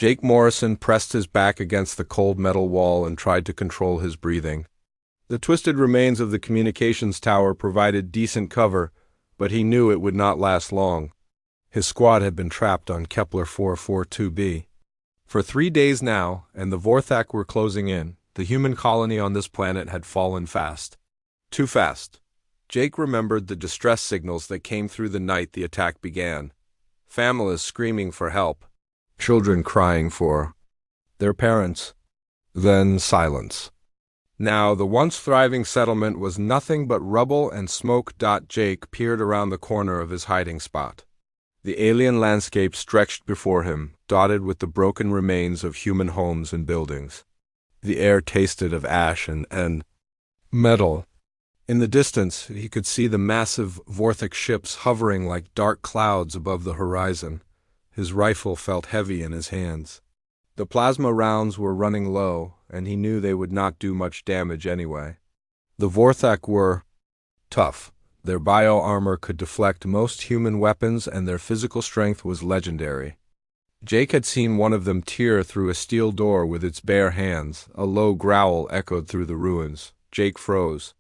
Jake Morrison pressed his back against the cold metal wall and tried to control his breathing. The twisted remains of the communications tower provided decent cover, but he knew it would not last long. His squad had been trapped on Kepler 442b. For 3 days now, and the Vorthak were closing in. The human colony on this planet had fallen fast. Too fast. Jake remembered the distress signals that came through the night the attack began. Families screaming for help. Children crying for their parents. Then silence. Now the once thriving settlement was nothing but rubble and smoke. Jake peered around the corner of his hiding spot. The alien landscape stretched before him, dotted with the broken remains of human homes and buildings. The air tasted of ash and metal. In the distance, he could see the massive Vorthak ships hovering like dark clouds above the horizon. His rifle felt heavy in his hands. The plasma rounds were running low, and he knew they would not do much damage anyway. The Vorthak were tough. Their bio-armor could deflect most human weapons, and their physical strength was legendary. Jake had seen one of them tear through a steel door with its bare hands. A low growl echoed through the ruins. Jake froze.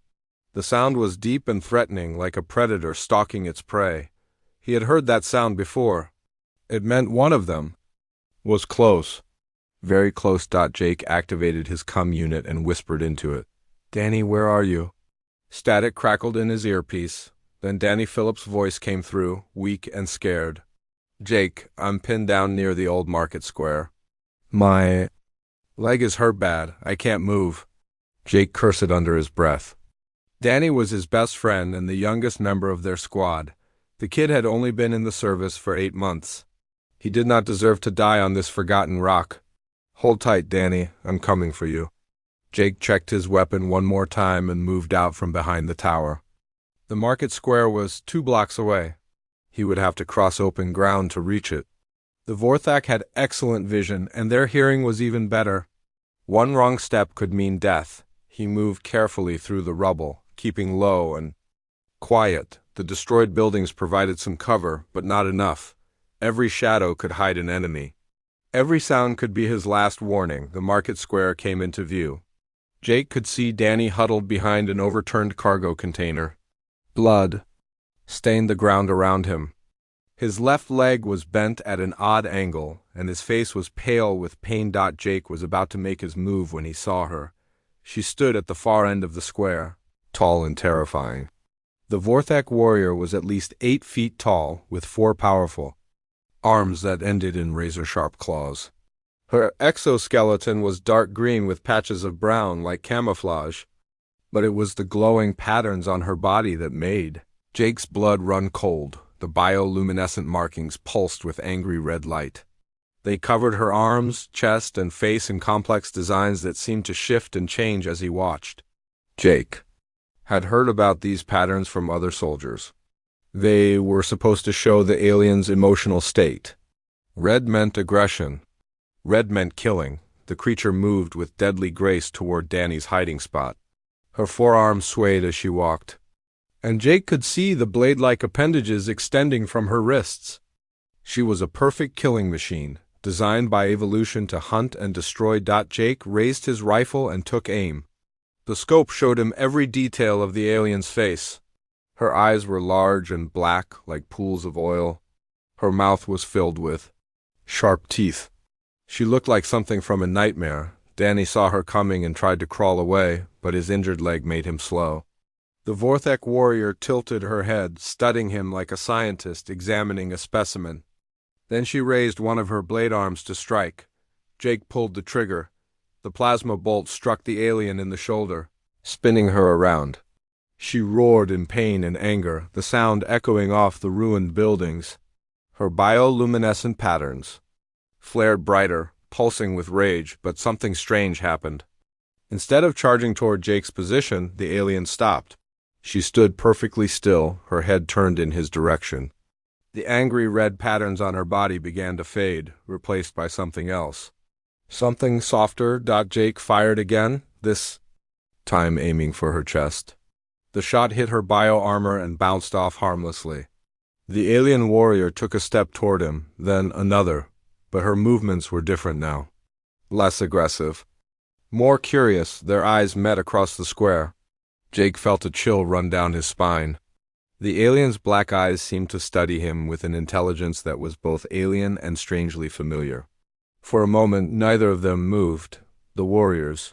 The sound was deep and threatening, like a predator stalking its prey. He had heard that sound before. It meant one of them was close. Very close. Jake activated his cum unit and whispered into it. "Danny, where are you?" Static crackled in his earpiece. Then Danny Phillips' voice came through, weak and scared. "Jake, I'm pinned down near the old market square. My leg is hurt bad. I can't move." Jake cursed under his breath. Danny was his best friend and the youngest member of their squad. The kid had only been in the service for 8 months. He did not deserve to die on this forgotten rock. "Hold tight, Danny. I'm coming for you." Jake checked his weapon one more time and moved out from behind the tower. The market square was 2 blocks away. He would have to cross open ground to reach it. The Vorthak had excellent vision, and their hearing was even better. One wrong step could mean death. He moved carefully through the rubble, keeping low and quiet. The destroyed buildings provided some cover, but not enough. Every shadow could hide an enemy. Every sound could be his last warning. The market square came into view. Jake could see Danny huddled behind an overturned cargo container. Blood stained the ground around him. His left leg was bent at an odd angle, and his face was pale with pain. Jake was about to make his move when he saw her. She stood at the far end of the square, tall and terrifying. The Vorthak warrior was at least 8 feet tall, with 4 powerful arms that ended in razor-sharp claws. Her exoskeleton was dark green with patches of brown like camouflage, but it was the glowing patterns on her body that made Jake's blood run cold. The bioluminescent markings pulsed with angry red light. They covered her arms, chest, and face in complex designs that seemed to shift and change as he watched. Jake had heard about these patterns from other soldiers. They were supposed to show the alien's emotional state. Red meant aggression. Red meant killing. The creature moved with deadly grace toward Danny's hiding spot. Her forearms swayed as she walked, and Jake could see the blade-like appendages extending from her wrists. She was a perfect killing machine, designed by evolution to hunt and destroy. Jake raised his rifle and took aim. The scope showed him every detail of the alien's face. Her eyes were large and black like pools of oil. Her mouth was filled with sharp teeth. She looked like something from a nightmare. Danny saw her coming and tried to crawl away, but his injured leg made him slow. The Vorthak warrior tilted her head, studying him like a scientist examining a specimen. Then she raised one of her blade arms to strike. Jake pulled the trigger. The plasma bolt struck the alien in the shoulder, spinning her around. She roared in pain and anger, the sound echoing off the ruined buildings. Her bioluminescent patterns flared brighter, pulsing with rage, but something strange happened. Instead of charging toward Jake's position, the alien stopped. She stood perfectly still, her head turned in his direction. The angry red patterns on her body began to fade, replaced by something else. Something softer. Jake fired again, this time aiming for her chest. The shot hit her bio-armor and bounced off harmlessly. The alien warrior took a step toward him, then another. but her movements were different now. Less aggressive. More curious, their eyes met across the square. Jake felt a chill run down his spine. The alien's black eyes seemed to study him with an intelligence that was both alien and strangely familiar. For a moment, neither of them moved. The warriors.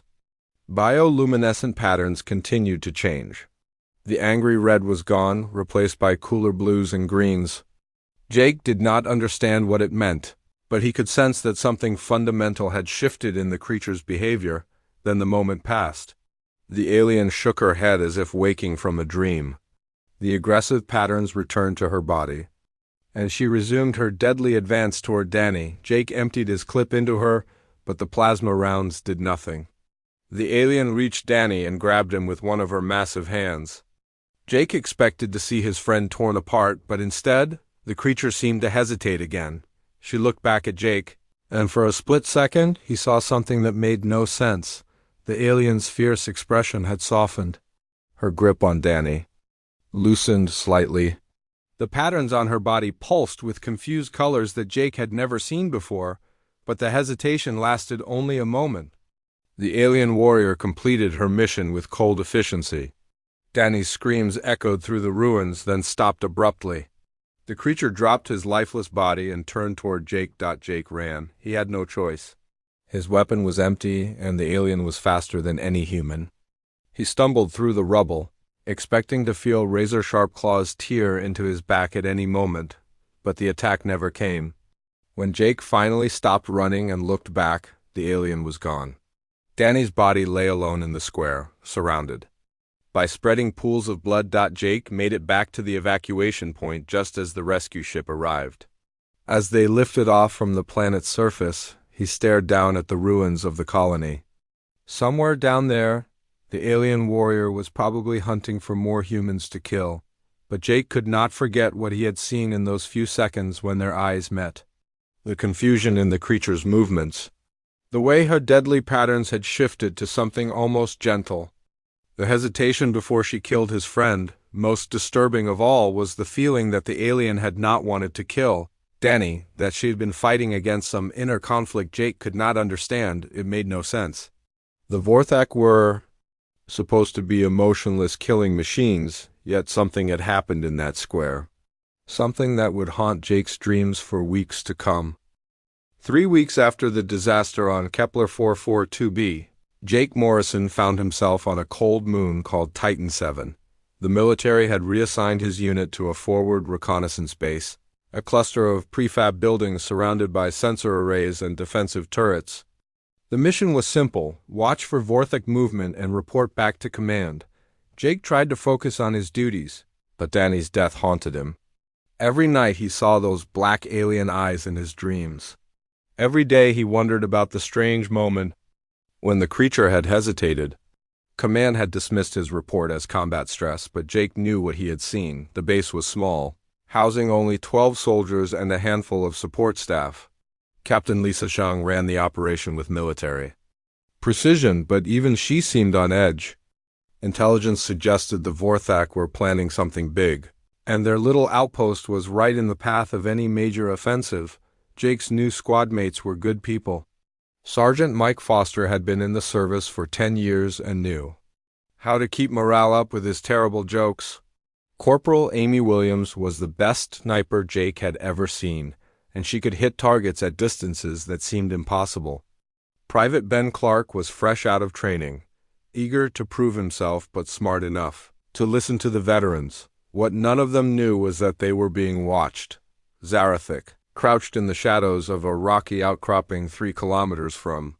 Bioluminescent patterns continued to change. The angry red was gone, replaced by cooler blues and greens. Jake did not understand what it meant, but he could sense that something fundamental had shifted in the creature's behavior. Then the moment passed. The alien shook her head as if waking from a dream. The aggressive patterns returned to her body, and she resumed her deadly advance toward Danny. Jake emptied his clip into her, but the plasma rounds did nothing. The alien reached Danny and grabbed him with one of her massive hands. Jake expected to see his friend torn apart, but instead, the creature seemed to hesitate again. She looked back at Jake, and for a split second, he saw something that made no sense. The alien's fierce expression had softened. Her grip on Danny loosened slightly. The patterns on her body pulsed with confused colors that Jake had never seen before, but the hesitation lasted only a moment. The alien warrior completed her mission with cold efficiency. Danny's screams echoed through the ruins, then stopped abruptly. The creature dropped his lifeless body and turned toward Jake. Jake ran. He had no choice. His weapon was empty, and the alien was faster than any human. He stumbled through the rubble, expecting to feel razor-sharp claws tear into his back at any moment, but the attack never came. When Jake finally stopped running and looked back, the alien was gone. Danny's body lay alone in the square, surrounded by spreading pools of blood. Jake made it back to the evacuation point just as the rescue ship arrived. As they lifted off from the planet's surface, he stared down at the ruins of the colony. Somewhere down there, the alien warrior was probably hunting for more humans to kill, but Jake could not forget what he had seen in those few seconds when their eyes met. The confusion in the creature's movements. The way her deadly patterns had shifted to something almost gentle. The hesitation before she killed his friend. Most disturbing of all was the feeling that the alien had not wanted to kill Danny, that she had been fighting against some inner conflict Jake could not understand. It made no sense. The Vorthak were supposed to be emotionless killing machines, yet something had happened in that square. Something that would haunt Jake's dreams for weeks to come. 3 weeks after the disaster on Kepler 442b, Jake Morrison found himself on a cold moon called Titan 7. The military had reassigned his unit to a forward reconnaissance base, a cluster of prefab buildings surrounded by sensor arrays and defensive turrets. The mission was simple: watch for Vorthak movement and report back to command. Jake tried to focus on his duties, but Danny's death haunted him. Every night he saw those black alien eyes in his dreams. Every day he wondered about the strange moment when the creature had hesitated. Command had dismissed his report as combat stress, but Jake knew what he had seen. The base was small, housing only 12 soldiers and a handful of support staff. Captain Lisa Shang ran the operation with military precision, but even she seemed on edge. Intelligence suggested the Vorthak were planning something big, and their little outpost was right in the path of any major offensive. Jake's new squad mates were good people. Sergeant Mike Foster had been in the service for 10 years and knew how to keep morale up with his terrible jokes. Corporal Amy Williams was the best sniper Jake had ever seen, and she could hit targets at distances that seemed impossible. Private Ben Clark was fresh out of training, eager to prove himself but smart enough to listen to the veterans. What none of them knew was that they were being watched. Zarathik crouched in the shadows of a rocky outcropping 3 kilometers from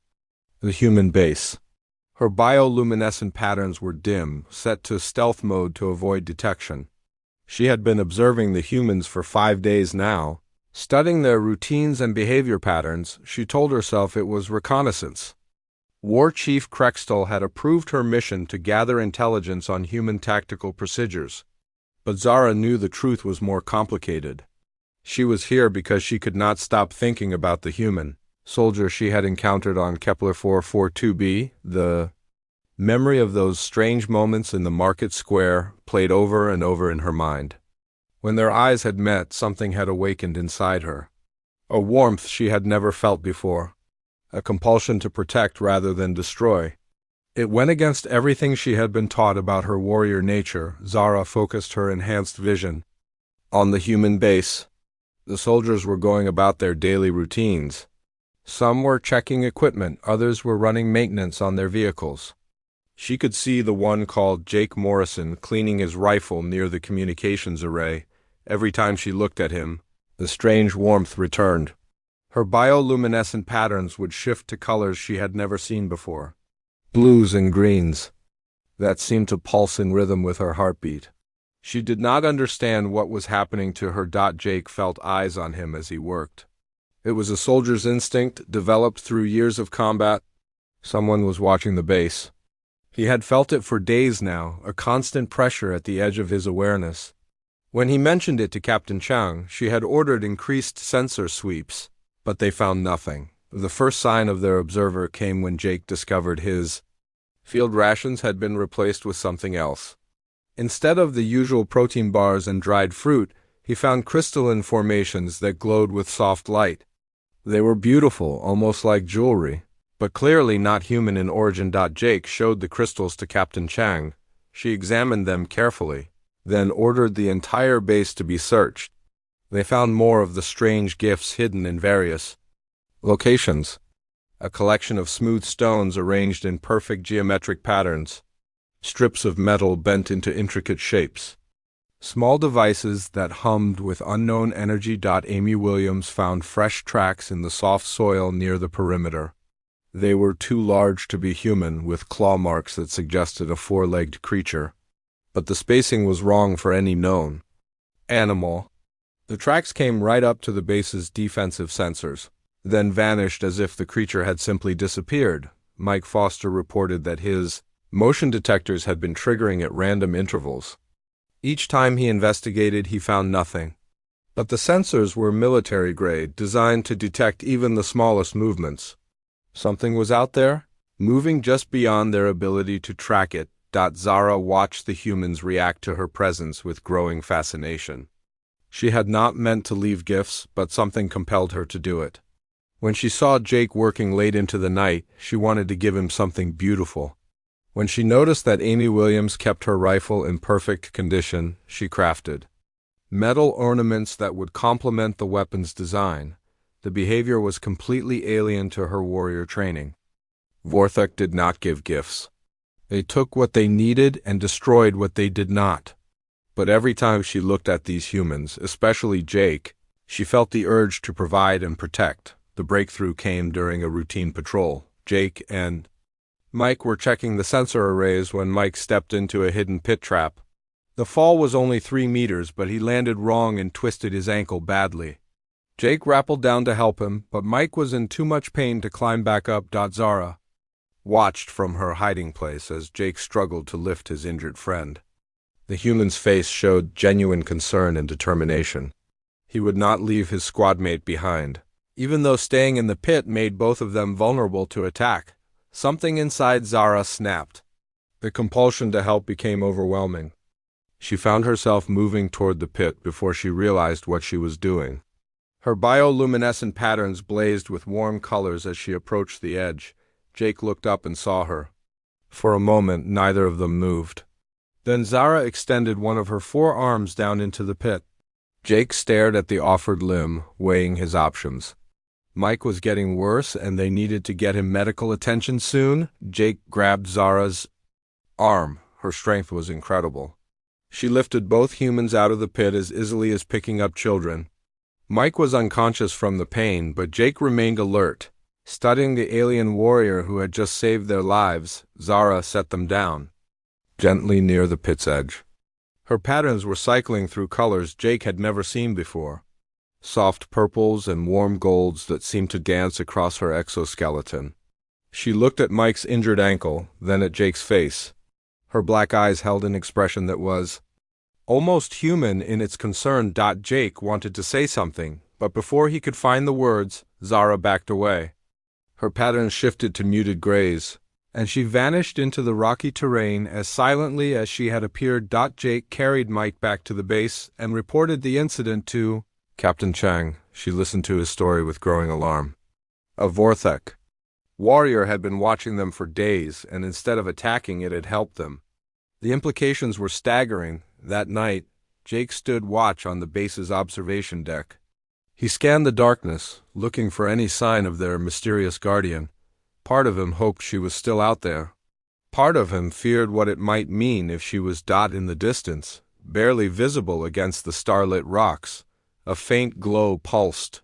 the human base. Her bioluminescent patterns were dim, set to stealth mode to avoid detection. She had been observing the humans for 5 days now. Studying their routines and behavior patterns, she told herself it was reconnaissance. War Chief Krextel had approved her mission to gather intelligence on human tactical procedures. But Zara knew the truth was more complicated. She was here because she could not stop thinking about the human soldier she had encountered on Kepler 442b. The memory of those strange moments in the market square played over and over in her mind. When their eyes had met, something had awakened inside her. A warmth she had never felt before. A compulsion to protect rather than destroy. It went against everything she had been taught about her warrior nature. Zara focused her enhanced vision on the human base. The soldiers were going about their daily routines. Some were checking equipment, others were running maintenance on their vehicles. She could see the one called Jake Morrison cleaning his rifle near the communications array. Every time she looked at him, the strange warmth returned. Her bioluminescent patterns would shift to colors she had never seen before. Blues and greens that seemed to pulse in rhythm with her heartbeat. She did not understand what was happening to her. Jake felt eyes on him as he worked. It was a soldier's instinct, developed through years of combat. Someone was watching the base. He had felt it for days now, a constant pressure at the edge of his awareness. When he mentioned it to Captain Chang, she had ordered increased sensor sweeps, but they found nothing. The first sign of their observer came when Jake discovered his field rations had been replaced with something else. Instead of the usual protein bars and dried fruit, he found crystalline formations that glowed with soft light. They were beautiful, almost like jewelry, but clearly not human in origin. Jake showed the crystals to Captain Chang. She examined them carefully, then ordered the entire base to be searched. They found more of the strange gifts hidden in various locations. A collection of smooth stones arranged in perfect geometric patterns. Strips of metal bent into intricate shapes. Small devices that hummed with unknown energy. Amy Williams found fresh tracks in the soft soil near the perimeter. They were too large to be human, with claw marks that suggested a four-legged creature. But the spacing was wrong for any known animal. The tracks came right up to the base's defensive sensors, then vanished as if the creature had simply disappeared. Mike Foster reported that his motion detectors had been triggering at random intervals. Each time he investigated, he found nothing. But the sensors were military-grade, designed to detect even the smallest movements. Something was out there, moving just beyond their ability to track it. Zara watched the humans react to her presence with growing fascination. She had not meant to leave gifts, but something compelled her to do it. When she saw Jake working late into the night, she wanted to give him something beautiful. When she noticed that Amy Williams kept her rifle in perfect condition, she crafted metal ornaments that would complement the weapon's design. The behavior was completely alien to her warrior training. Vorthok did not give gifts. They took what they needed and destroyed what they did not. But every time she looked at these humans, especially Jake, she felt the urge to provide and protect. The breakthrough came during a routine patrol. Jake and Mike were checking the sensor arrays when Mike stepped into a hidden pit trap. The fall was only 3 meters, but he landed wrong and twisted his ankle badly. Jake rappelled down to help him, but Mike was in too much pain to climb back up. Zara watched from her hiding place as Jake struggled to lift his injured friend. The human's face showed genuine concern and determination. He would not leave his squadmate behind. Even though staying in the pit made both of them vulnerable to attack, something inside Zara snapped. The compulsion to help became overwhelming. She found herself moving toward the pit before she realized what she was doing. Her bioluminescent patterns blazed with warm colors as she approached the edge. Jake looked up and saw her. For a moment, neither of them moved. Then Zara extended one of her 4 arms down into the pit. Jake stared at the offered limb, weighing his options. Mike was getting worse, and they needed to get him medical attention soon. Jake grabbed Zara's arm. Her strength was incredible. She lifted both humans out of the pit as easily as picking up children. Mike was unconscious from the pain, but Jake remained alert. Studying the alien warrior who had just saved their lives, Zara set them down, gently near the pit's edge. Her patterns were cycling through colors Jake had never seen before. Soft purples and warm golds that seemed to dance across her exoskeleton. She looked at Mike's injured ankle, then at Jake's face. Her black eyes held an expression that was almost human in its concern. Jake wanted to say something, but before he could find the words, Zara backed away. Her patterns shifted to muted grays, and she vanished into the rocky terrain as silently as she had appeared. Jake carried Mike back to the base and reported the incident to Captain Chang, she listened to his story with growing alarm. A Vorthek warrior had been watching them for days, and instead of attacking it had helped them. The implications were staggering. That night, Jake stood watch on the base's observation deck. He scanned the darkness, looking for any sign of their mysterious guardian. Part of him hoped she was still out there. Part of him feared what it might mean if she was in the distance, barely visible against the starlit rocks. A faint glow pulsed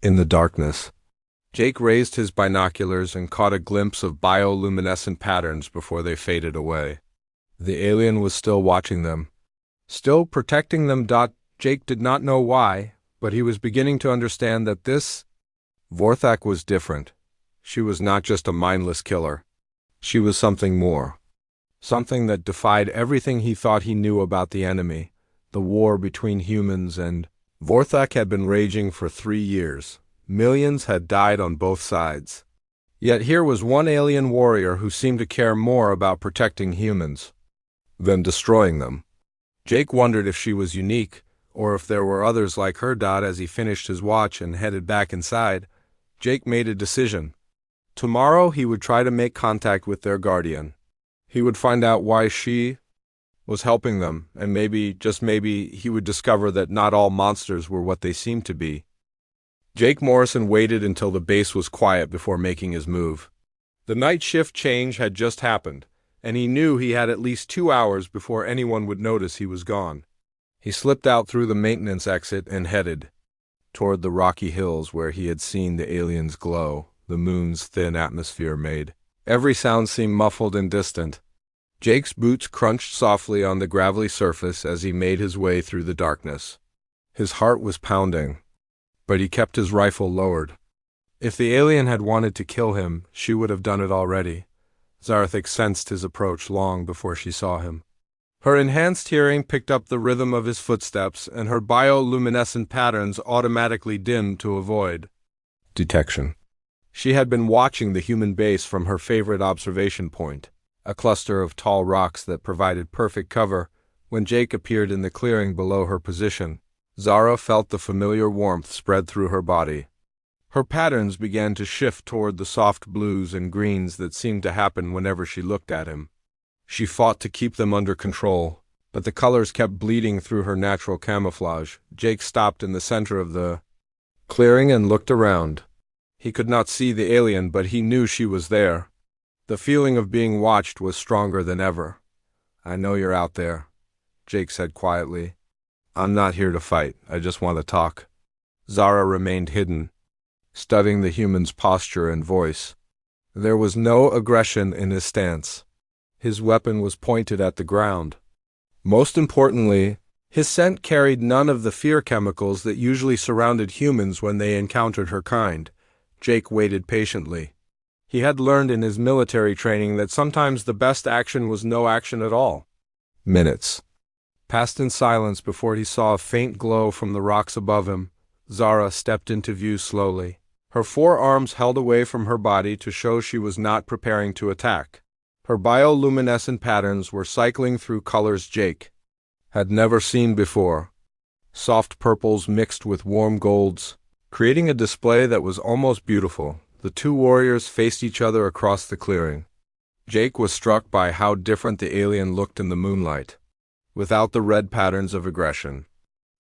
in the darkness. Jake raised his binoculars and caught a glimpse of bioluminescent patterns before they faded away. The alien was still watching them, still protecting them. Jake did not know why, but he was beginning to understand that this Vorthak was different. She was not just a mindless killer. She was something more. Something that defied everything he thought he knew about the enemy. The war between humans and Vorthak had been raging for 3 years. Millions had died on both sides. Yet here was one alien warrior who seemed to care more about protecting humans than destroying them. Jake wondered if she was unique, or if there were others like her. As he finished his watch and headed back inside, Jake made a decision. Tomorrow he would try to make contact with their guardian. He would find out why she was helping them, and maybe, just maybe, he would discover that not all monsters were what they seemed to be. Jake Morrison waited until the base was quiet before making his move. The night shift change had just happened, and he knew he had at least 2 hours before anyone would notice he was gone. He slipped out through the maintenance exit and headed toward the rocky hills where he had seen the aliens glow. The moon's thin atmosphere made every sound seem muffled and distant. Jake's boots crunched softly on the gravelly surface as he made his way through the darkness. His heart was pounding, but he kept his rifle lowered. If the alien had wanted to kill him, she would have done it already. Zarethik sensed his approach long before she saw him. Her enhanced hearing picked up the rhythm of his footsteps, and her bioluminescent patterns automatically dimmed to avoid detection. She had been watching the human base from her favorite observation point, a cluster of tall rocks that provided perfect cover. When Jake appeared in the clearing below her position, Zara felt the familiar warmth spread through her body. Her patterns began to shift toward the soft blues and greens that seemed to happen whenever she looked at him. She fought to keep them under control, but the colors kept bleeding through her natural camouflage. Jake stopped in the center of the clearing and looked around. He could not see the alien, but he knew she was there. The feeling of being watched was stronger than ever. "I know you're out there," Jake said quietly. "I'm not here to fight. I just want to talk." Zara remained hidden, studying the human's posture and voice. There was no aggression in his stance. His weapon was pointed at the ground. Most importantly, his scent carried none of the fear chemicals that usually surrounded humans when they encountered her kind. Jake waited patiently. He had learned in his military training that sometimes the best action was no action at all. Minutes passed in silence before he saw a faint glow from the rocks above him. Zara stepped into view slowly. Her forearms held away from her body to show she was not preparing to attack. Her bioluminescent patterns were cycling through colors Jake had never seen before. Soft purples mixed with warm golds, creating a display that was almost beautiful. The two warriors faced each other across the clearing. Jake was struck by how different the alien looked in the moonlight, without the red patterns of aggression.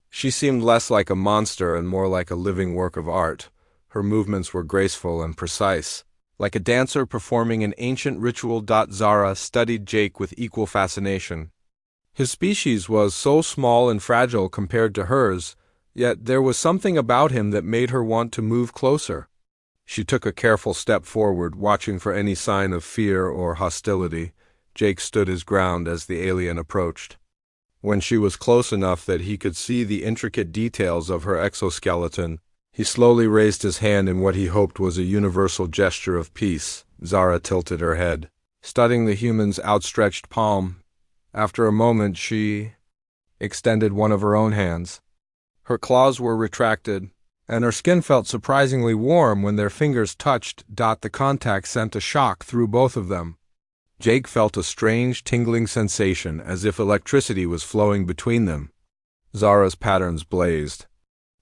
She seemed less like a monster and more like a living work of art. Her movements were graceful and precise, like a dancer performing an ancient ritual. Zara studied Jake with equal fascination. His species was so small and fragile compared to hers, yet there was something about him that made her want to move closer. She took a careful step forward, watching for any sign of fear or hostility. Jake stood his ground as the alien approached. When she was close enough that he could see the intricate details of her exoskeleton, he slowly raised his hand in what he hoped was a universal gesture of peace. Zara tilted her head, studying the human's outstretched palm. After a moment, she extended one of her own hands. Her claws were retracted, and her skin felt surprisingly warm when their fingers touched. The contact sent a shock through both of them. Jake felt a strange, tingling sensation, as if electricity was flowing between them. Zara's patterns blazed.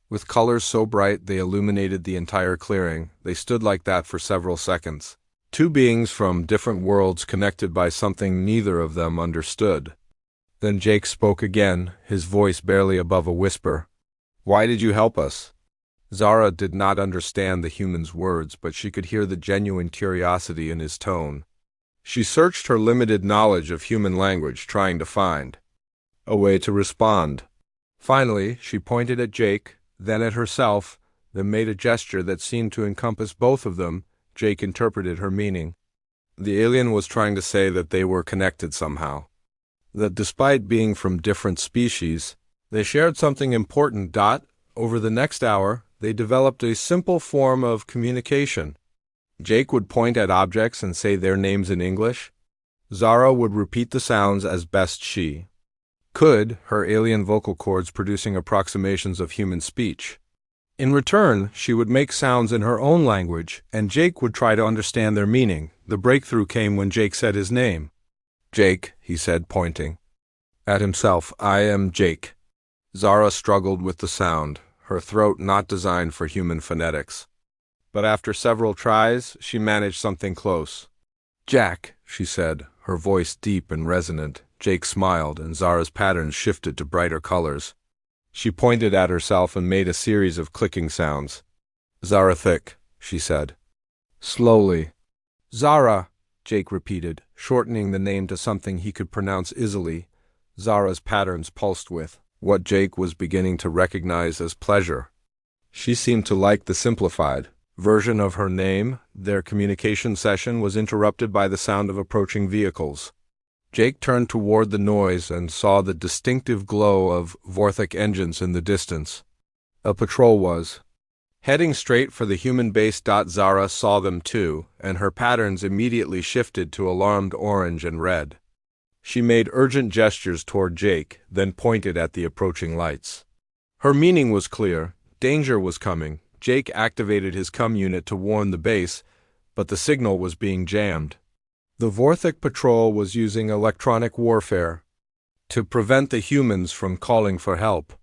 With colors so bright they illuminated the entire clearing, they stood like that for several seconds. Two beings from different worlds connected by something neither of them understood. Then Jake spoke again, his voice barely above a whisper. "Why did you help us?" Zara did not understand the human's words, but she could hear the genuine curiosity in his tone. She searched her limited knowledge of human language, trying to find a way to respond. Finally, she pointed at Jake, then at herself, then made a gesture that seemed to encompass both of them. Jake interpreted her meaning. The alien was trying to say that they were connected somehow. That despite being from different species, they shared something important. Over the next hour, they developed a simple form of communication. Jake would point at objects and say their names in English. Zara would repeat the sounds as best she could, her alien vocal cords producing approximations of human speech. In return, she would make sounds in her own language, and Jake would try to understand their meaning. The breakthrough came when Jake said his name. "Jake," he said, pointing at himself. "I am Jake." Zara struggled with the sound, her throat not designed for human phonetics. But after several tries, she managed something close. "Jack," she said, her voice deep and resonant. Jake smiled, and Zara's patterns shifted to brighter colors. She pointed at herself and made a series of clicking sounds. "Zara Thick," she said. Slowly. "Zara," Jake repeated, shortening the name to something he could pronounce easily. Zara's patterns pulsed with what Jake was beginning to recognize as pleasure. She seemed to like the simplified version of her name. Their communication session was interrupted by the sound of approaching vehicles. Jake turned toward the noise and saw the distinctive glow of Vorthok engines in the distance. A patrol was heading straight for the human base. Zara saw them too, and her patterns immediately shifted to alarmed orange and red. She made urgent gestures toward Jake, then pointed at the approaching lights. Her meaning was clear. Danger was coming. Jake activated his comm unit to warn the base, but the signal was being jammed. The Vorthok patrol was using electronic warfare to prevent the humans from calling for help.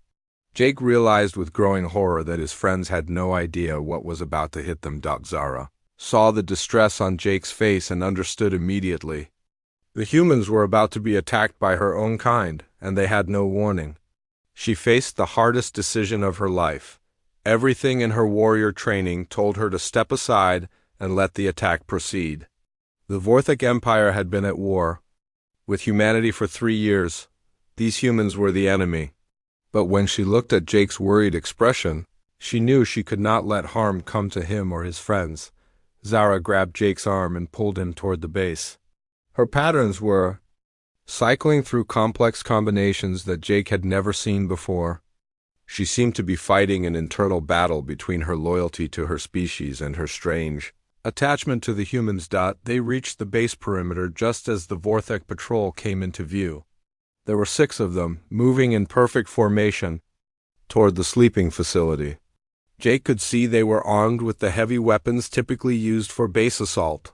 Jake realized with growing horror that his friends had no idea what was about to hit them. Zara saw the distress on Jake's face and understood immediately. The humans were about to be attacked by her own kind, and they had no warning. She faced the hardest decision of her life. Everything in her warrior training told her to step aside and let the attack proceed. The Vorthok Empire had been at war with humanity for 3 years. These humans were the enemy. But when she looked at Jake's worried expression, she knew she could not let harm come to him or his friends. Zara grabbed Jake's arm and pulled him toward the base. Her patterns were cycling through complex combinations that Jake had never seen before. She seemed to be fighting an internal battle between her loyalty to her species and her strange attachment to the humans. They reached the base perimeter just as the Vorthok patrol came into view. There were 6 of them, moving in perfect formation toward the sleeping facility. Jake could see they were armed with the heavy weapons typically used for base assault.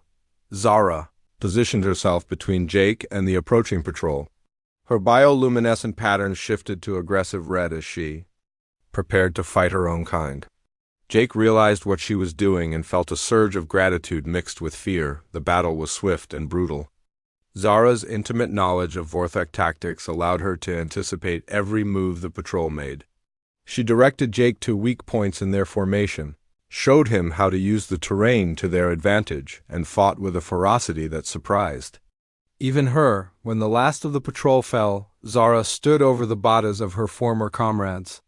Zara positioned herself between Jake and the approaching patrol. Her bioluminescent patterns shifted to aggressive red as she prepared to fight her own kind. Jake realized what she was doing and felt a surge of gratitude mixed with fear. The battle was swift and brutal. Zara's intimate knowledge of Vorthok tactics allowed her to anticipate every move the patrol made. She directed Jake to weak points in their formation, showed him how to use the terrain to their advantage, and fought with a ferocity that surprised even her. When the last of the patrol fell, Zara stood over the bodies of her former comrades.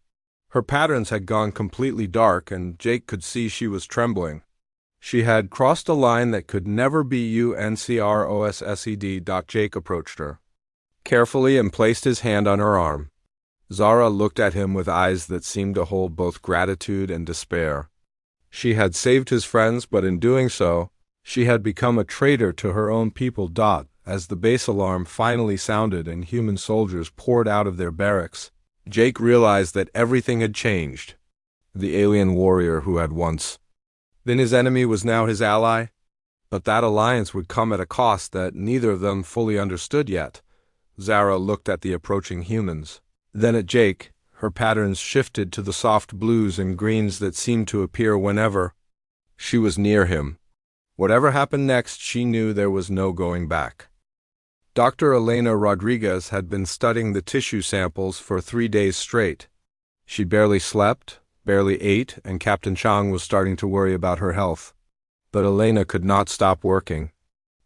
Her patterns had gone completely dark, and Jake could see she was trembling. She had crossed a line that could never be uncrossed. Jake approached her carefully and placed his hand on her arm. Zara looked at him with eyes that seemed to hold both gratitude and despair. She had saved his friends, but in doing so, she had become a traitor to her own people. As the base alarm finally sounded and human soldiers poured out of their barracks, Jake realized that everything had changed. The alien warrior who had once been his enemy was now his ally, but that alliance would come at a cost that neither of them fully understood yet. Zara looked at the approaching humans, then at Jake, Her patterns shifted to the soft blues and greens that seemed to appear whenever she was near him. Whatever happened next, she knew there was no going back. Dr. Elena Rodriguez had been studying the tissue samples for 3 days straight. She barely slept, barely ate, and Captain Chang was starting to worry about her health. But Elena could not stop working.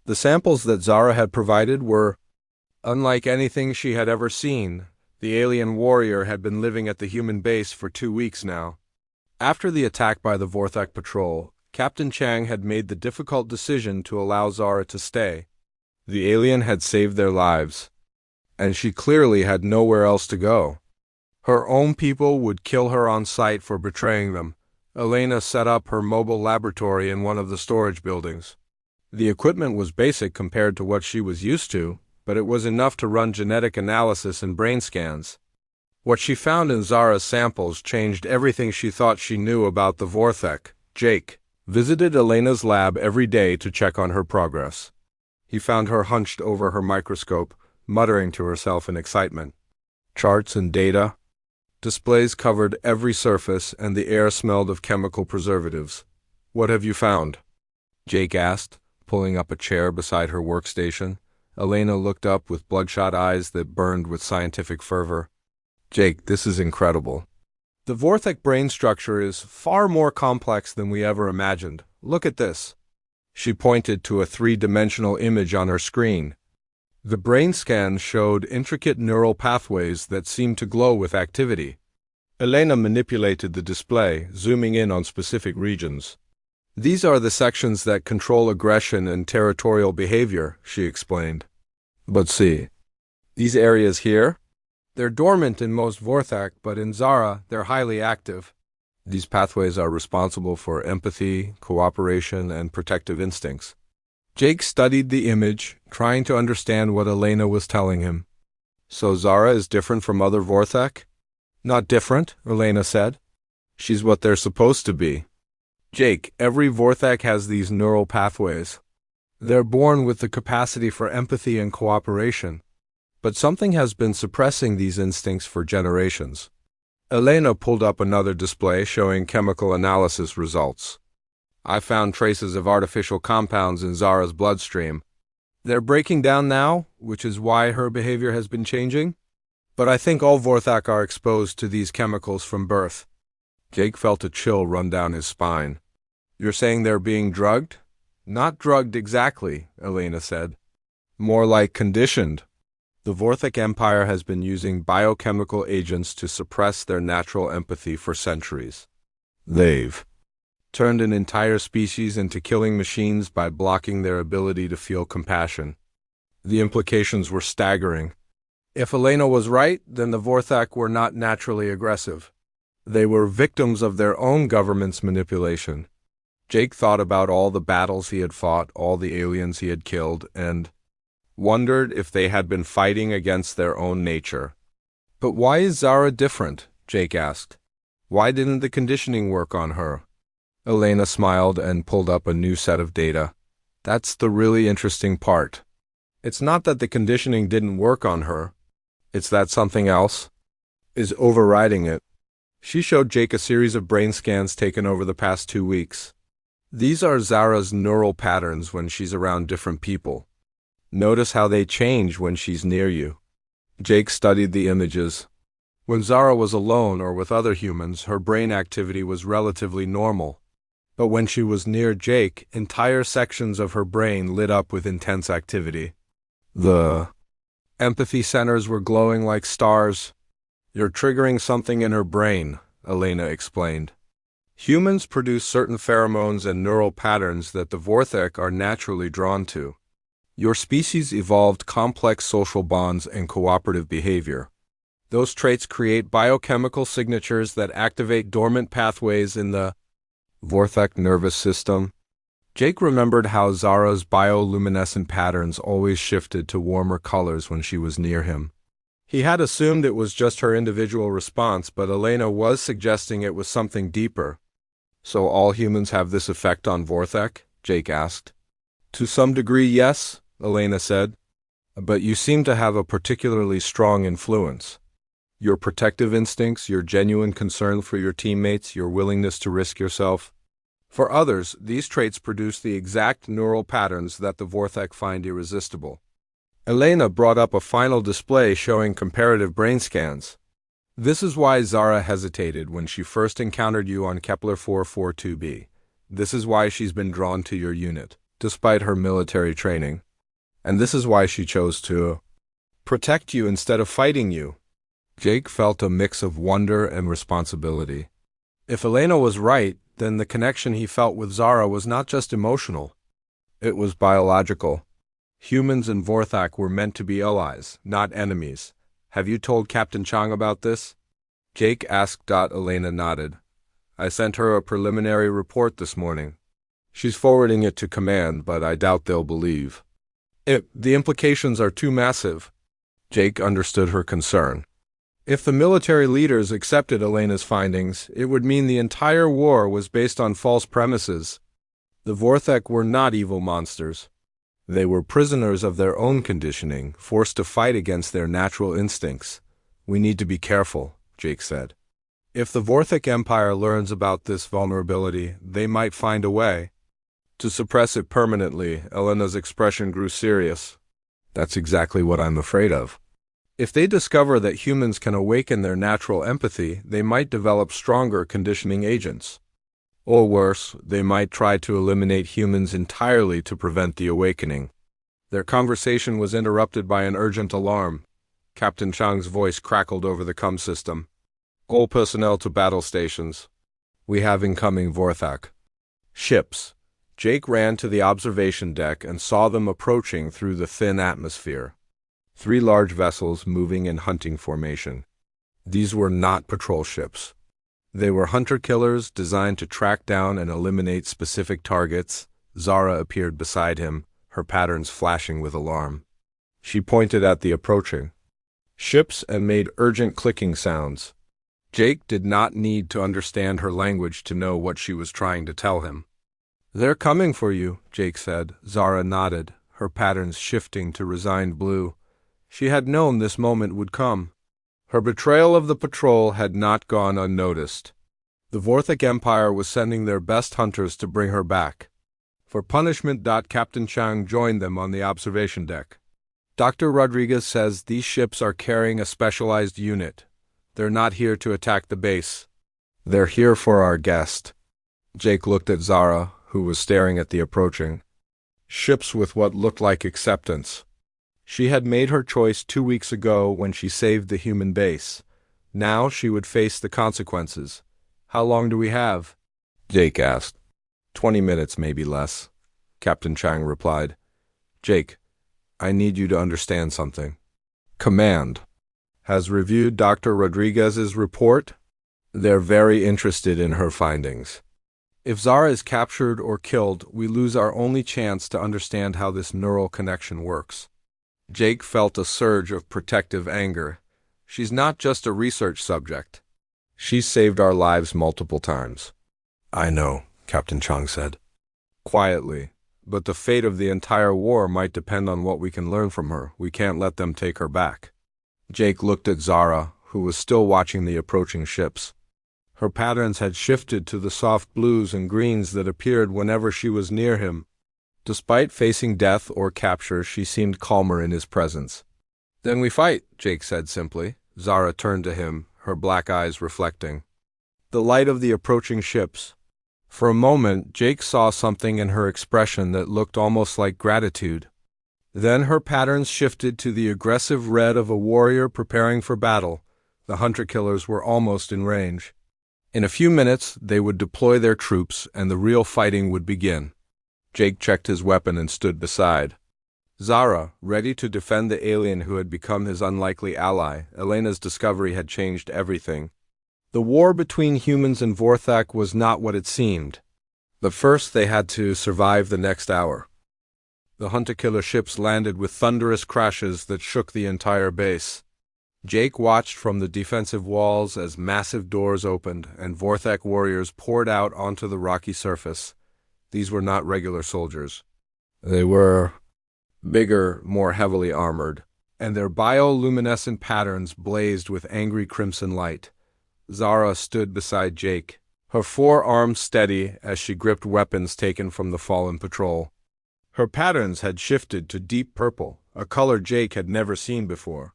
The samples that Zara had provided were unlike anything she had ever seen. The alien warrior had been living at the human base for 2 weeks now. After the attack by the Vorthak patrol, Captain Chang had made the difficult decision to allow Zara to stay. The alien had saved their lives, and she clearly had nowhere else to go. Her own people would kill her on sight for betraying them. Elena set up her mobile laboratory in one of the storage buildings. The equipment was basic compared to what she was used to, but it was enough to run genetic analysis and brain scans. What she found in Zara's samples changed everything she thought she knew about the Vorthak. Jake visited Elena's lab every day to check on her progress. He found her hunched over her microscope, muttering to herself in excitement. Charts and data. Displays covered every surface, and the air smelled of chemical preservatives. "What have you found?" Jake asked, pulling up a chair beside her workstation. Elena looked up with bloodshot eyes that burned with scientific fervor. "Jake, this is incredible. The Vorthak brain structure is far more complex than we ever imagined. Look at this." She pointed to a 3-dimensional image on her screen. The brain scan showed intricate neural pathways that seemed to glow with activity. Elena manipulated the display, zooming in on specific regions. "These are the sections that control aggression and territorial behavior," she explained. "But see, these areas here? They're dormant in most Vorthak, but in Zara, they're highly active. These pathways are responsible for empathy, cooperation, and protective instincts." Jake studied the image, trying to understand what Elena was telling him. "So Zara is different from other Vorthak?" "Not different," Elena said. "She's what they're supposed to be." "Jake, every Vorthak has these neural pathways. They're born with the capacity for empathy and cooperation. But something has been suppressing these instincts for generations." Elena pulled up another display showing chemical analysis results. "I found traces of artificial compounds in Zara's bloodstream. They're breaking down now, which is why her behavior has been changing. But I think all Vorthak are exposed to these chemicals from birth." Jake felt a chill run down his spine. "You're saying they're being drugged?" "Not drugged exactly," Elena said. "More like conditioned. The Vorthak Empire has been using biochemical agents to suppress their natural empathy for centuries. They've turned an entire species into killing machines by blocking their ability to feel compassion." The implications were staggering. If Elena was right, then the Vorthak were not naturally aggressive. They were victims of their own government's manipulation. Jake thought about all the battles he had fought, all the aliens he had killed, and wondered if they had been fighting against their own nature. "But why is Zara different?" Jake asked. "Why didn't the conditioning work on her?" Elena smiled and pulled up a new set of data. "That's the really interesting part. It's not that the conditioning didn't work on her. It's that something else is overriding it." She showed Jake a series of brain scans taken over the past 2 weeks. "These are Zara's neural patterns when she's around different people. Notice how they change when she's near you." Jake studied the images. When Zara was alone or with other humans, her brain activity was relatively normal. But when she was near Jake, entire sections of her brain lit up with intense activity. The empathy centers were glowing like stars. "You're triggering something in her brain," Elena explained. "Humans produce certain pheromones and neural patterns that the Vorthak are naturally drawn to. Your species evolved complex social bonds and cooperative behavior. Those traits create biochemical signatures that activate dormant pathways in the Vorthak nervous system." Jake remembered how Zara's bioluminescent patterns always shifted to warmer colors when she was near him. He had assumed it was just her individual response, but Elena was suggesting it was something deeper. "So all humans have this effect on Vorthak?" Jake asked. "To some degree, yes," Elena said. "But you seem to have a particularly strong influence." Your protective instincts, your genuine concern for your teammates, your willingness to risk yourself. For others, these traits produce the exact neural patterns that the Vorthak find irresistible. Elena brought up a final display showing comparative brain scans. This is why Zara hesitated when she first encountered you on Kepler 442b. This is why she's been drawn to your unit, despite her military training. And this is why she chose to protect you instead of fighting you. Jake felt a mix of wonder and responsibility. If Elena was right, then the connection he felt with Zara was not just emotional. It was biological. Humans and Vorthak were meant to be allies, not enemies. Have you told Captain Chang about this? Jake asked. Elena nodded. I sent her a preliminary report this morning. She's forwarding it to command, but I doubt they'll believe. The implications are too massive. Jake understood her concern. If the military leaders accepted Elena's findings, it would mean the entire war was based on false premises. The Vorthak were not evil monsters. They were prisoners of their own conditioning, forced to fight against their natural instincts. We need to be careful, Jake said. If the Vorthak Empire learns about this vulnerability, they might find a way to suppress it permanently. Elena's expression grew serious. That's exactly what I'm afraid of. If they discover that humans can awaken their natural empathy, they might develop stronger conditioning agents. Or worse, they might try to eliminate humans entirely to prevent the awakening. Their conversation was interrupted by an urgent alarm. Captain Chang's voice crackled over the comm system. All personnel to battle stations. We have incoming Vorthak ships. Jake ran to the observation deck and saw them approaching through the thin atmosphere. 3 large vessels moving in hunting formation. These were not patrol ships. They were hunter-killers designed to track down and eliminate specific targets. Zara appeared beside him, her patterns flashing with alarm. She pointed at the approaching ships and made urgent clicking sounds. Jake did not need to understand her language to know what she was trying to tell him. They're coming for you, Jake said. Zara nodded, her patterns shifting to resigned blue. She had known this moment would come. Her betrayal of the patrol had not gone unnoticed. The Vorthak Empire was sending their best hunters to bring her back. For punishment. Captain Chang joined them on the observation deck. Dr. Rodriguez says these ships are carrying a specialized unit. They're not here to attack the base. They're here for our guest. Jake looked at Zara, who was staring at the approaching ships with what looked like acceptance. She had made her choice 2 weeks ago when she saved the human base. Now she would face the consequences. How long do we have? Jake asked. 20 minutes, maybe less. Captain Chang replied. Jake, I need you to understand something. Command has reviewed Dr. Rodriguez's report. They're very interested in her findings. If Zara is captured or killed, we lose our only chance to understand how this neural connection works. Jake felt a surge of protective anger. She's not just a research subject. She's saved our lives multiple times. I know, Captain Chang said. Quietly, but the fate of the entire war might depend on what we can learn from her. We can't let them take her back. Jake looked at Zara, who was still watching the approaching ships. Her patterns had shifted to the soft blues and greens that appeared whenever she was near him. Despite facing death or capture, she seemed calmer in his presence. Then we fight, Jake said simply. Zara turned to him, her black eyes reflecting the light of the approaching ships. For a moment, Jake saw something in her expression that looked almost like gratitude. Then her patterns shifted to the aggressive red of a warrior preparing for battle. The hunter-killers were almost in range. In a few minutes, they would deploy their troops, and the real fighting would begin. Jake checked his weapon and stood beside Zara, ready to defend the alien who had become his unlikely ally. Elena's discovery had changed everything. The war between humans and Vorthak was not what it seemed. But first they had to survive the next hour. The hunter-killer ships landed with thunderous crashes that shook the entire base. Jake watched from the defensive walls as massive doors opened and Vorthak warriors poured out onto the rocky surface. These were not regular soldiers. They were bigger, more heavily armored. and their bioluminescent patterns blazed with angry crimson light. Zara stood beside Jake, her forearms steady as she gripped weapons taken from the fallen patrol. Her patterns had shifted to deep purple, a color Jake had never seen before.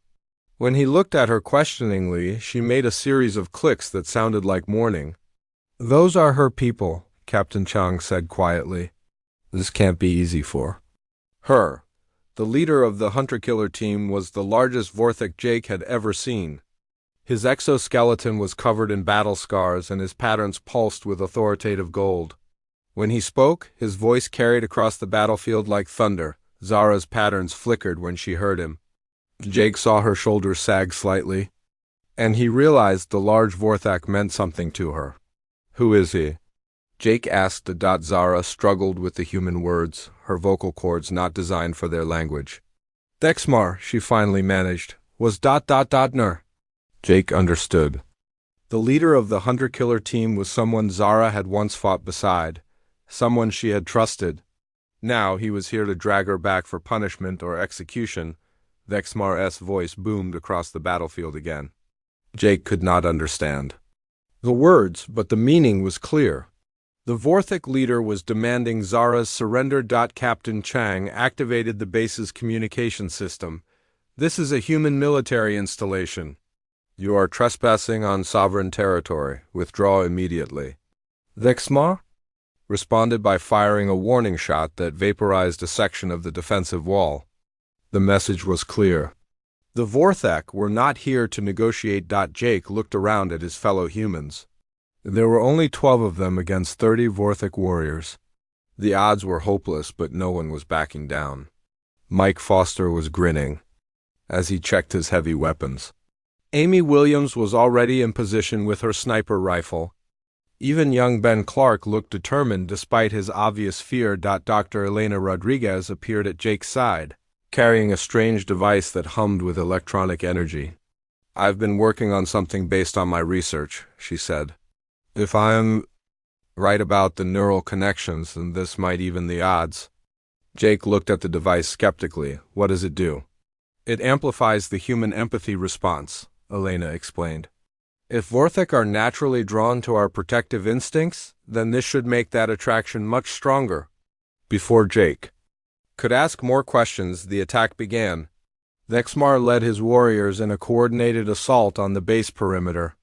When he looked at her questioningly, she made a series of clicks that sounded like mourning. "Those are her people," Captain Chang said quietly. "This can't be easy for her." The leader of the hunter-killer team was the largest Vorthik Jake had ever seen. His exoskeleton was covered in battle scars and his patterns pulsed with authoritative gold. When he spoke, his voice carried across the battlefield like thunder. Zara's patterns flickered when she heard him. Jake saw her shoulders sag slightly, and he realized the large Vorthak meant something to her. "Who is he?" Jake asked. Zara struggled with the human words, her vocal cords not designed for their language. "Dexmar," she finally managed, "was ... ner." Jake understood. The leader of the hunter-killer team was someone Zara had once fought beside, someone she had trusted. Now he was here to drag her back for punishment or execution. Dexmar's voice boomed across the battlefield again. Jake could not understand the words, but the meaning was clear. The Vorthik leader was demanding Zara's surrender. Captain Chang activated the base's communication system. "This is a human military installation. You are trespassing on sovereign territory. Withdraw immediately." Dexmar responded by firing a warning shot that vaporized a section of the defensive wall. The message was clear. The Vorthak were not here to negotiate. Jake looked around at his fellow humans. There were only 12 of them against 30 Vorthik warriors. The odds were hopeless, but no one was backing down. Mike Foster was grinning as he checked his heavy weapons. Amy Williams was already in position with her sniper rifle. Even young Ben Clark looked determined despite his obvious fear. Dr. Elena Rodriguez appeared at Jake's side, carrying a strange device that hummed with electronic energy. "I've been working on something based on my research," she said. "If I'm right about the neural connections, then this might even the odds." Jake looked at the device skeptically. "What does it do?" "It amplifies the human empathy response," Elena explained. "If Vorthik are naturally drawn to our protective instincts, then this should make that attraction much stronger." Before Jake could ask more questions, the attack began. Dexmar led his warriors in a coordinated assault on the base perimeter.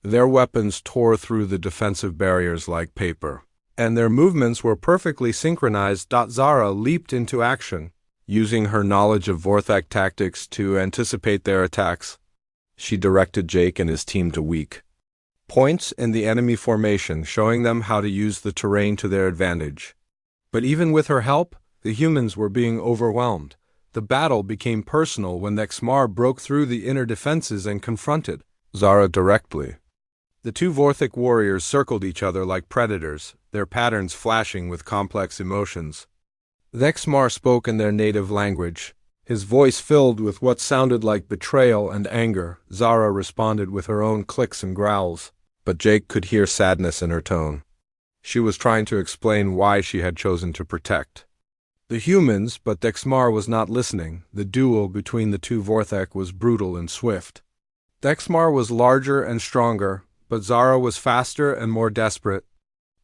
Their weapons tore through the defensive barriers like paper, and their movements were perfectly synchronized. Zara leaped into action, using her knowledge of Vorthak tactics to anticipate their attacks. She directed Jake and his team to weak points in the enemy formation, showing them how to use the terrain to their advantage. But even with her help, the humans were being overwhelmed. The battle became personal when Dexmar broke through the inner defenses and confronted Zara directly. The two Vorthik warriors circled each other like predators, their patterns flashing with complex emotions. Dexmar spoke in their native language, his voice filled with what sounded like betrayal and anger. Zara responded with her own clicks and growls, but Jake could hear sadness in her tone. She was trying to explain why she had chosen to protect the humans, but Dexmar was not listening. The duel between the two Vorthak was brutal and swift. Dexmar was larger and stronger, but Zara was faster and more desperate.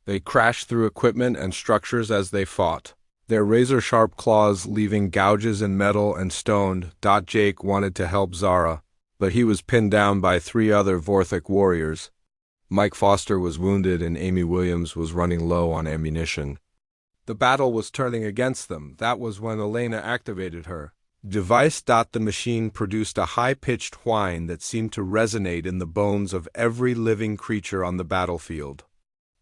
They crashed through equipment and structures as they fought, their razor-sharp claws leaving gouges in metal and stone. Jake wanted to help Zara, but he was pinned down by 3 other Vorthik warriors. Mike Foster was wounded and Amy Williams was running low on ammunition. The battle was turning against them. That was when Elena activated her device. The machine produced a high-pitched whine that seemed to resonate in the bones of every living creature on the battlefield.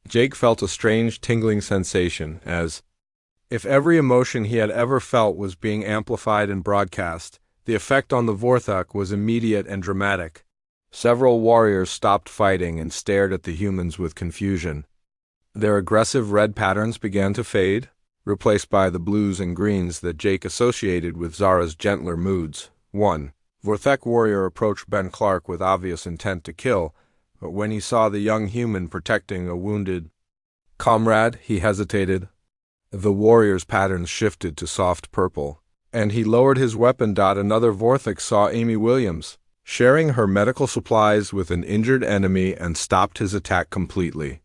Jake felt a strange tingling sensation, as if every emotion he had ever felt was being amplified and broadcast. The effect on the Vorthak was immediate and dramatic. Several warriors stopped fighting and stared at the humans with confusion. Their aggressive red patterns began to fade, replaced by the blues and greens that Jake associated with Zara's gentler moods. One Vorthak warrior approached Ben Clark with obvious intent to kill, but when he saw the young human protecting a wounded comrade, he hesitated. The warrior's patterns shifted to soft purple, and he lowered his weapon. Another Vortex saw Amy Williams sharing her medical supplies with an injured enemy and stopped his attack completely.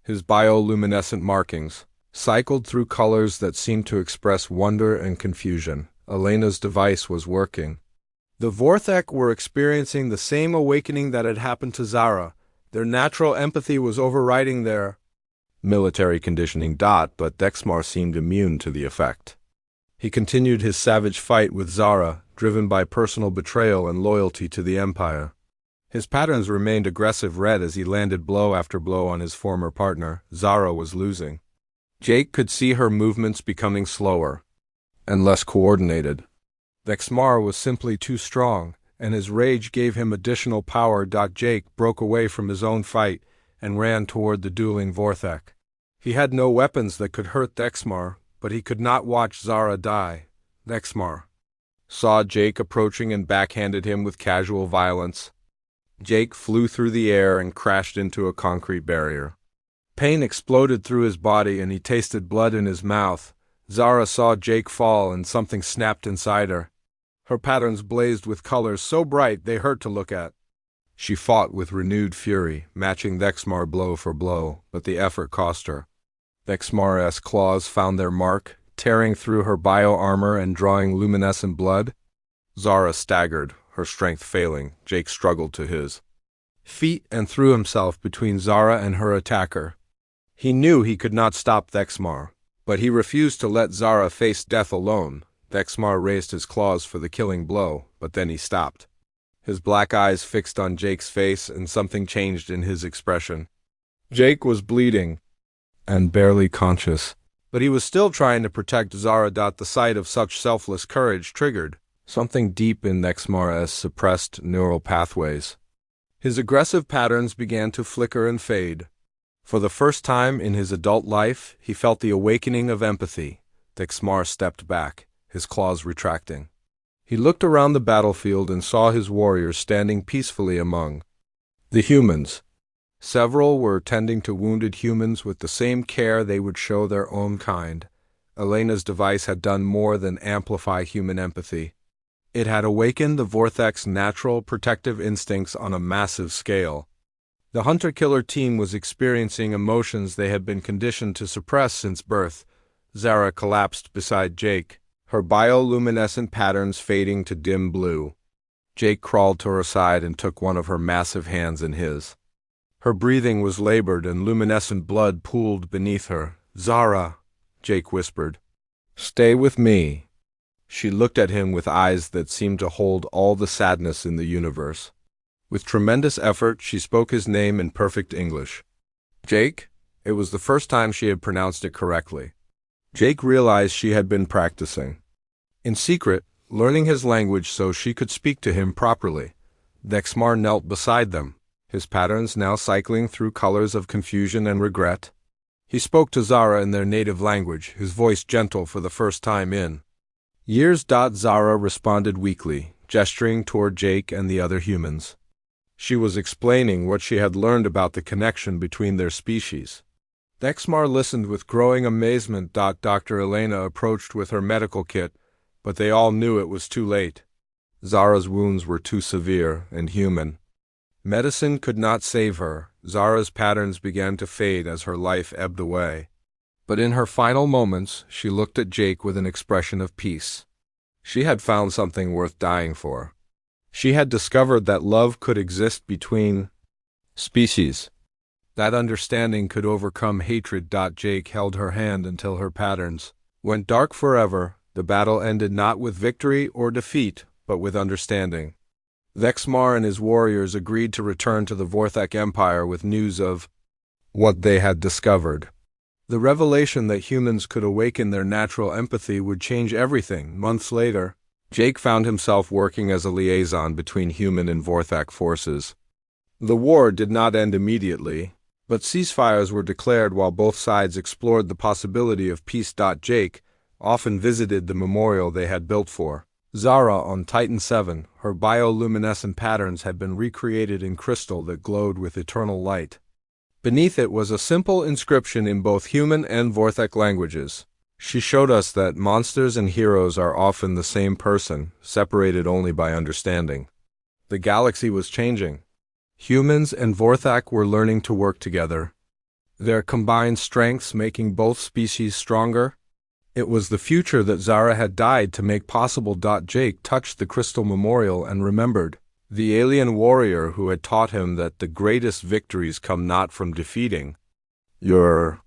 His bioluminescent markings cycled through colors that seemed to express wonder and confusion. Elena's device was working. The Vorthek were experiencing the same awakening that had happened to Zara. Their natural empathy was overriding their military conditioning. But Dexmar seemed immune to the effect. He continued his savage fight with Zara, driven by personal betrayal and loyalty to the Empire. His patterns remained aggressive red as he landed blow after blow on his former partner. Zara was losing. Jake could see her movements becoming slower and less coordinated. Dexmar was simply too strong, and his rage gave him additional power. Jake broke away from his own fight and ran toward the dueling Vorthek. He had no weapons that could hurt Dexmar, but he could not watch Zara die. Dexmar saw Jake approaching and backhanded him with casual violence. Jake flew through the air and crashed into a concrete barrier. Pain exploded through his body and he tasted blood in his mouth. Zara saw Jake fall and something snapped inside her. Her patterns blazed with colors so bright they hurt to look at. She fought with renewed fury, matching Dexmar blow for blow, but the effort cost her. Dexmar's claws found their mark, tearing through her bio-armor and drawing luminescent blood. Zara staggered, her strength failing. Jake struggled to his feet and threw himself between Zara and her attacker. He knew he could not stop Dexmar, but he refused to let Zara face death alone. Dexmar raised his claws for the killing blow, but then he stopped. His black eyes fixed on Jake's face, and something changed in his expression. Jake was bleeding and barely conscious, but he was still trying to protect Zara. The sight of such selfless courage triggered something deep in Dexmar's suppressed neural pathways. His aggressive patterns began to flicker and fade. For the first time in his adult life, he felt the awakening of empathy. Dexmar stepped back, his claws retracting. He looked around the battlefield and saw his warriors standing peacefully among the humans. Several were tending to wounded humans with the same care they would show their own kind. Elena's device had done more than amplify human empathy. It had awakened the Vorthek's natural protective instincts on a massive scale. The hunter-killer team was experiencing emotions they had been conditioned to suppress since birth. Zara collapsed beside Jake, her bioluminescent patterns fading to dim blue. Jake crawled to her side and took one of her massive hands in his. Her breathing was labored and luminescent blood pooled beneath her. "Zara," Jake whispered. "Stay with me." She looked at him with eyes that seemed to hold all the sadness in the universe. With tremendous effort, she spoke his name in perfect English. "Jake?" It was the first time she had pronounced it correctly. Jake realized she had been practicing in secret, learning his language so she could speak to him properly. Dexmar knelt beside them, his patterns now cycling through colors of confusion and regret. He spoke to Zara in their native language, his voice gentle for the first time in years. Zara responded weakly, gesturing toward Jake and the other humans. She was explaining what she had learned about the connection between their species. Dexmar listened with growing amazement. Dr. Elena approached with her medical kit, but they all knew it was too late. Zara's wounds were too severe and human. Medicine could not save her. Zara's patterns began to fade as her life ebbed away. But in her final moments, she looked at Jake with an expression of peace. She had found something worth dying for. She had discovered that love could exist between species. That understanding could overcome hatred. Jake held her hand until her patterns went dark forever. The battle ended not with victory or defeat, but with understanding. Dexmar and his warriors agreed to return to the Vorthek Empire with news of what they had discovered. The revelation that humans could awaken their natural empathy would change everything. Months later, Jake found himself working as a liaison between human and Vorthek forces. The war did not end immediately, but ceasefires were declared while both sides explored the possibility of peace. Jake often visited the memorial they had built for Zara on Titan 7. Her bioluminescent patterns had been recreated in crystal that glowed with eternal light. Beneath it was a simple inscription in both human and Vorthek languages. She showed us that monsters and heroes are often the same person, separated only by understanding. The galaxy was changing. Humans and Vorthak were learning to work together, their combined strengths making both species stronger. It was the future that Zara had died to make possible. Jake touched the crystal memorial and remembered the alien warrior who had taught him that the greatest victories come not from defeating your